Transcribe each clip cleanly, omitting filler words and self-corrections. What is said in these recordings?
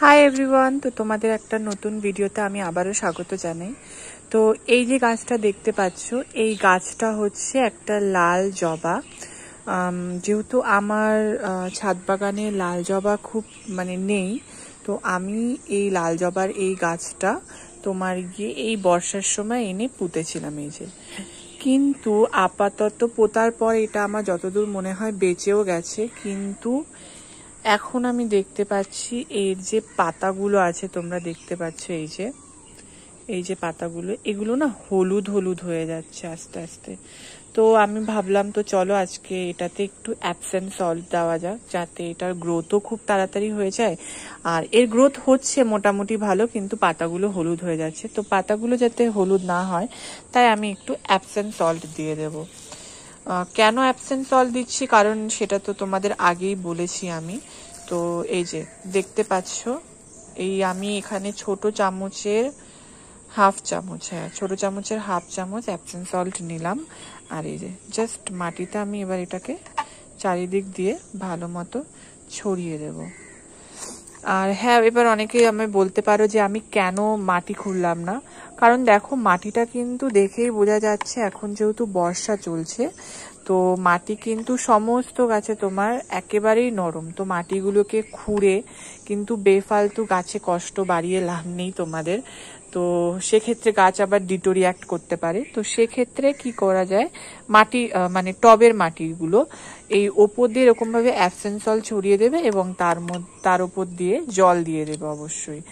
Hi everyone, তো তোমাদের একটা নতুন ভিডিওতে আমি আবারও স্বাগত জানাই। তো এই যে গাছটা দেখতে পাচ্ছ, এই গাছটা হচ্ছে একটা লাল জবা। যেহেতু আমার ছাদ বাগানে লাল জবা খুব নেই, তো আমি এই লাল জবার এই গাছটা তোমার গিয়ে এই বর্ষার সময় এনে পুঁতেছিলাম। এই যে, কিন্তু আপাতত পোতার পর এটা আমার যতদূর মনে হয় বেঁচেও গেছে, কিন্তু এখন আমি দেখতে পাচ্ছি এর যে পাতাগুলো আছে, তোমরা দেখতে পাচ্ছ এই যে পাতাগুলো, এগুলো না হলুদ হলুদ হয়ে যাচ্ছে আস্তে আস্তে। তো আমি ভাবলাম তো চলো আজকে এটাতে একটু অ্যাপসেন সল্ট দেওয়া যাক, যাতে এটার গ্রোথও খুব তাড়াতাড়ি হয়ে যায়। আর এর গ্রোথ হচ্ছে মোটামুটি ভালো, কিন্তু পাতাগুলো হলুদ হয়ে যাচ্ছে। তো পাতাগুলো যাতে হলুদ না হয়, তাই আমি একটু অ্যাপসেন সল্ট দিয়ে দেবো। কেন অ্যাপসেন সল্ট দিচ্ছি, কারণ সেটা তো তোমাদের আগেই বলেছি আমি। তো এই যে দেখতে পাচ্ছ, এই আমি এখানে ছোট চামচের হাফ চামচ অ্যাপসেন সল্ট নিলাম। আর এই যে জাস্ট মাটিতে আমি এবার এটাকে চারিদিক দিয়ে ভালো মতো ছড়িয়ে দেব। আর হ্যাঁ, এবার অনেকেই আমি বলতে পারো যে আমি কেন মাটি খুঁড়লাম না। কারণ দেখো, মাটিটা কিন্তু দেখেই বোঝা যাচ্ছে, এখন যেহেতু বর্ষা চলছে, তো মাটি কিন্তু সমস্ত গাছে তোমার একেবারেই নরম। তো মাটিগুলোকে খুঁড়ে কিন্তু বেফালতু গাছে কষ্ট বাড়িয়ে লাভ নেই তোমাদের। তো সেক্ষেত্রে গাছ আবার ডিটোরিয়াক্ট করতে পারে। তো সেক্ষেত্রে কি করা যায়, মাটি টবের মাটিগুলো এই ওপর দিয়ে এরকম ভাবে অ্যাপসেন সল্ট ছড়িয়ে দেবে এবং তার উপর দিয়ে জল দিয়ে দেবে অবশ্যই।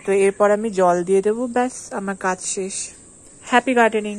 তো এরপর আমি জল দিয়ে দেবো, ব্যাস আমার কাজ শেষ। Happy gardening.